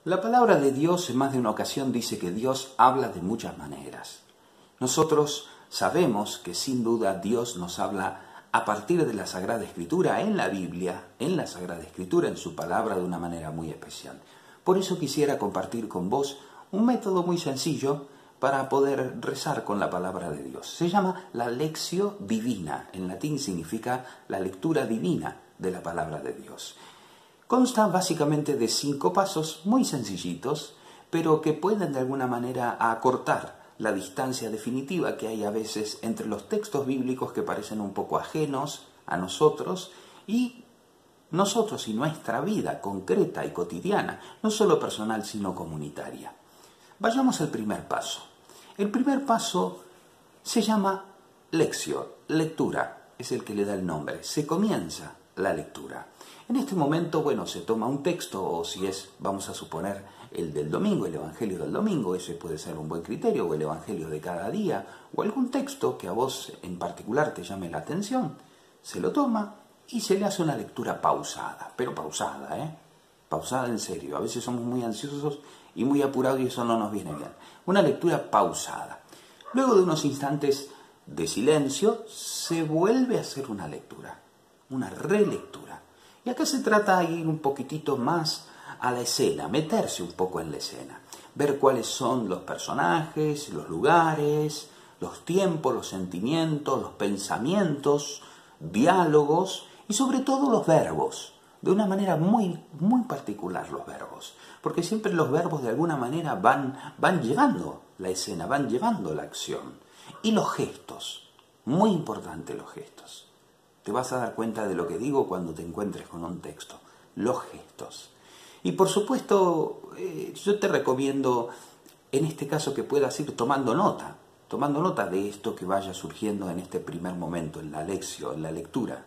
La palabra de Dios en más de una ocasión dice que Dios habla de muchas maneras. Nosotros sabemos que sin duda Dios nos habla a partir de la Sagrada Escritura, en la Biblia, en la Sagrada Escritura, en su palabra de una manera muy especial. Por eso quisiera compartir con vos un método muy sencillo para poder rezar con la palabra de Dios. Se llama la Lectio Divina. En latín significa la lectura divina de la palabra de Dios. Consta básicamente de 5 pasos muy sencillitos, pero que pueden de alguna manera acortar la distancia definitiva que hay a veces entre los textos bíblicos que parecen un poco ajenos a nosotros y nuestra vida concreta y cotidiana, no solo personal sino comunitaria. Vayamos al primer paso. El primer paso se llama lectio, lectura, es el que le da el nombre. Se comienza la lectura. En este momento, se toma un texto, o si es, vamos a suponer, el del domingo, el Evangelio del domingo, ese puede ser un buen criterio, o el Evangelio de cada día, o algún texto que a vos en particular te llame la atención, se lo toma y se le hace una lectura pausada, pero pausada, pausada en serio. A veces somos muy ansiosos y muy apurados y eso no nos viene bien. Una lectura pausada. Luego de unos instantes de silencio, se vuelve a hacer una lectura, una relectura. Y acá se trata de ir un poquitito más a la escena, meterse un poco en la escena, ver cuáles son los personajes, los lugares, los tiempos, los sentimientos, los pensamientos, diálogos y sobre todo los verbos, de una manera muy, muy particular los verbos, porque siempre los verbos de alguna manera van llevando la escena, van llevando la acción. Y los gestos, muy importante los gestos. Te vas a dar cuenta de lo que digo cuando te encuentres con un texto, los gestos. Y por supuesto, yo te recomiendo en este caso que puedas ir tomando nota de esto que vaya surgiendo en este primer momento, en la lección, en la lectura.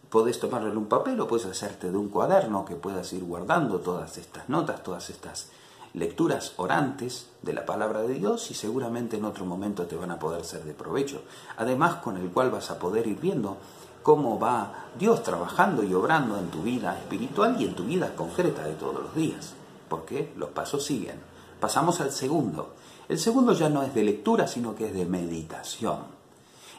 Podés tomarlo en un papel o puedes hacerte de un cuaderno que puedas ir guardando todas estas notas, todas estas lecturas orantes de la palabra de Dios y seguramente en otro momento te van a poder ser de provecho. Además, con el cual vas a poder ir viendo cómo va Dios trabajando y obrando en tu vida espiritual y en tu vida concreta de todos los días. Porque los pasos siguen. Pasamos al segundo. El segundo ya no es de lectura, sino que es de meditación.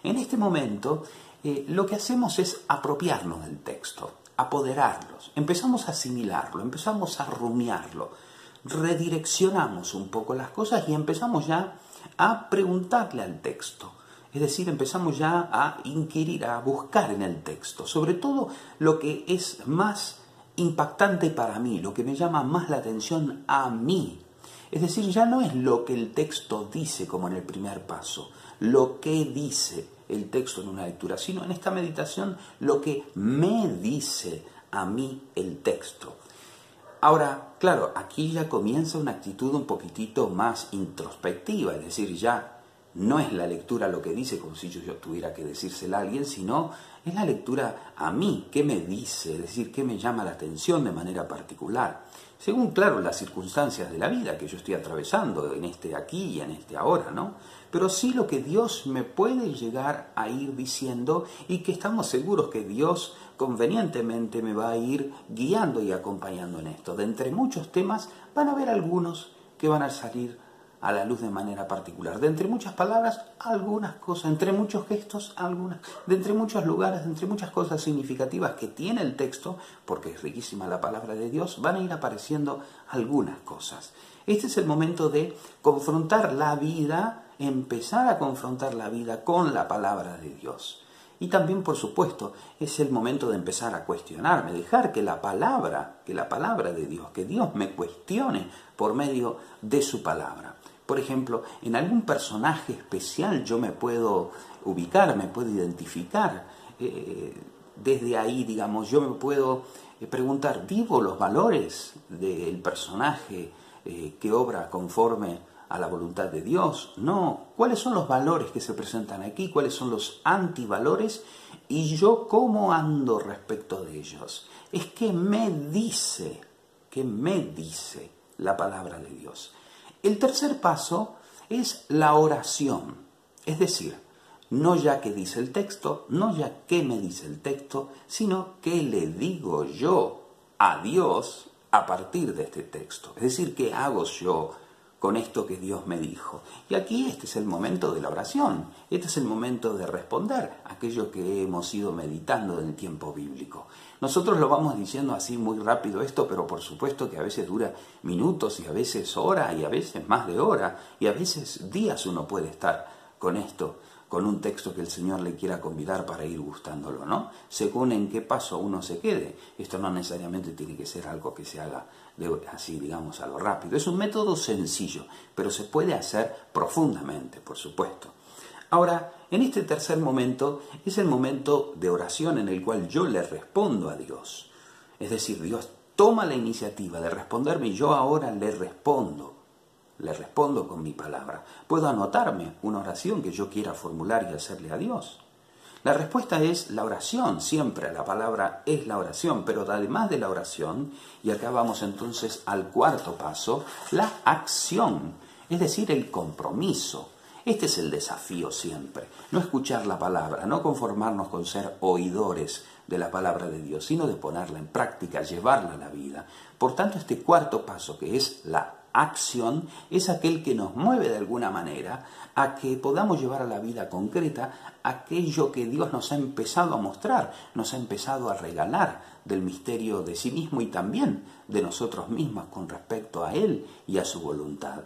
En este momento, lo que hacemos es apropiarnos del texto, apoderarlos. Empezamos a asimilarlo, empezamos a rumiarlo. Redireccionamos un poco las cosas y empezamos ya a preguntarle al texto. Es decir, empezamos ya a inquirir, a buscar en el texto, sobre todo lo que es más impactante para mí, lo que me llama más la atención a mí. Es decir, ya no es lo que el texto dice como en el primer paso, lo que dice el texto en una lectura, sino en esta meditación lo que me dice a mí el texto. Ahora, claro, aquí ya comienza una actitud un poquitito más introspectiva, es decir, ya no es la lectura lo que dice, como si yo tuviera que decírsela a alguien, sino es la lectura a mí, qué me dice, es decir, qué me llama la atención de manera particular, según, claro, las circunstancias de la vida que yo estoy atravesando en este aquí y en este ahora, ¿no? Pero sí lo que Dios me puede llegar a ir diciendo y que estamos seguros que Dios convenientemente me va a ir guiando y acompañando en esto. De entre muchos temas van a haber algunos que van a salir a la luz de manera particular. De entre muchas palabras, algunas cosas, entre muchos gestos, algunas, de entre muchos lugares, de entre muchas cosas significativas que tiene el texto, porque es riquísima la palabra de Dios, van a ir apareciendo algunas cosas. Este es el momento de confrontar la vida, empezar a confrontar la vida con la palabra de Dios. Y también, por supuesto, es el momento de empezar a cuestionarme, dejar que la palabra de Dios, que Dios me cuestione por medio de su palabra. Por ejemplo, en algún personaje especial yo me puedo ubicar, me puedo identificar. Desde ahí, digamos, yo me puedo preguntar, ¿vivo los valores del personaje que obra conforme a la voluntad de Dios? No. ¿Cuáles son los valores que se presentan aquí? ¿Cuáles son los antivalores? ¿Y yo cómo ando respecto de ellos? Es que me dice la palabra de Dios. El tercer paso es la oración. Es decir, no ya que dice el texto, no ya que me dice el texto, sino que le digo yo a Dios a partir de este texto? Es decir, ¿qué hago yo con esto que Dios me dijo? Y aquí este es el momento de la oración, este es el momento de responder aquello que hemos ido meditando en el tiempo bíblico. Nosotros lo vamos diciendo así muy rápido esto, pero por supuesto que a veces dura minutos y a veces horas y a veces más de hora y a veces días uno puede estar con esto, con un texto que el Señor le quiera convidar para ir gustándolo, ¿no? Según en qué paso uno se quede. Esto no necesariamente tiene que ser algo que se haga así, digamos, a lo rápido. Es un método sencillo, pero se puede hacer profundamente, por supuesto. Ahora, en este tercer momento, es el momento de oración en el cual yo le respondo a Dios. Es decir, Dios toma la iniciativa de responderme y yo ahora le respondo. Le respondo con mi palabra. Puedo anotarme una oración que yo quiera formular y hacerle a Dios. La respuesta es la oración, siempre la palabra es la oración, pero además de la oración, y acá vamos entonces al cuarto paso, la acción, es decir, el compromiso. Este es el desafío siempre, no escuchar la palabra, no conformarnos con ser oidores de la palabra de Dios, sino de ponerla en práctica, llevarla a la vida. Por tanto, este cuarto paso, que es la acción, es aquel que nos mueve de alguna manera a que podamos llevar a la vida concreta aquello que Dios nos ha empezado a mostrar, nos ha empezado a regalar del misterio de sí mismo y también de nosotros mismos con respecto a Él y a su voluntad.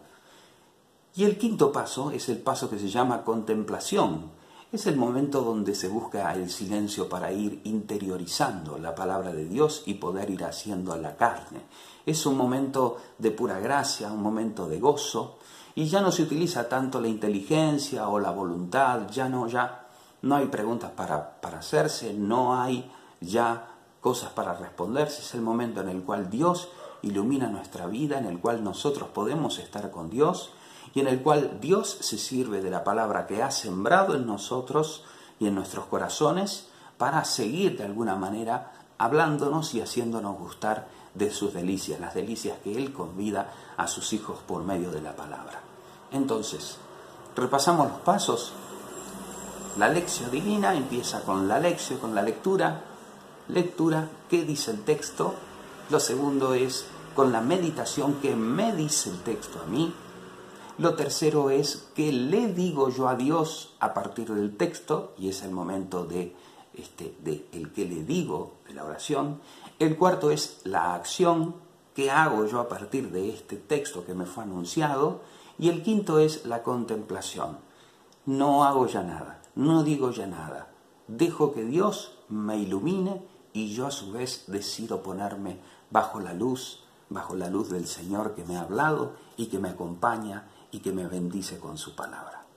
Y el quinto paso es el paso que se llama contemplación. Es el momento donde se busca el silencio para ir interiorizando la palabra de Dios y poder ir haciendo a la carne. Es un momento de pura gracia, un momento de gozo, y ya no se utiliza tanto la inteligencia o la voluntad, ya no hay preguntas para hacerse, no hay ya cosas para responderse. Es el momento en el cual Dios ilumina nuestra vida, en el cual nosotros podemos estar con Dios, y en el cual Dios se sirve de la palabra que ha sembrado en nosotros y en nuestros corazones para seguir de alguna manera hablándonos y haciéndonos gustar de sus delicias, las delicias que Él convida a sus hijos por medio de la palabra. Entonces, repasamos los pasos. La lección divina empieza con la lección, con la lectura. Lectura, ¿qué dice el texto? Lo segundo es con la meditación, ¿qué me dice el texto a mí? Lo tercero es qué le digo yo a Dios a partir del texto, y es el momento de el que le digo, de la oración. El cuarto es la acción, qué hago yo a partir de este texto que me fue anunciado. Y el quinto es la contemplación. No hago ya nada, no digo ya nada. Dejo que Dios me ilumine y yo a su vez decido ponerme bajo la luz del Señor que me ha hablado y que me acompaña y que me bendice con su palabra.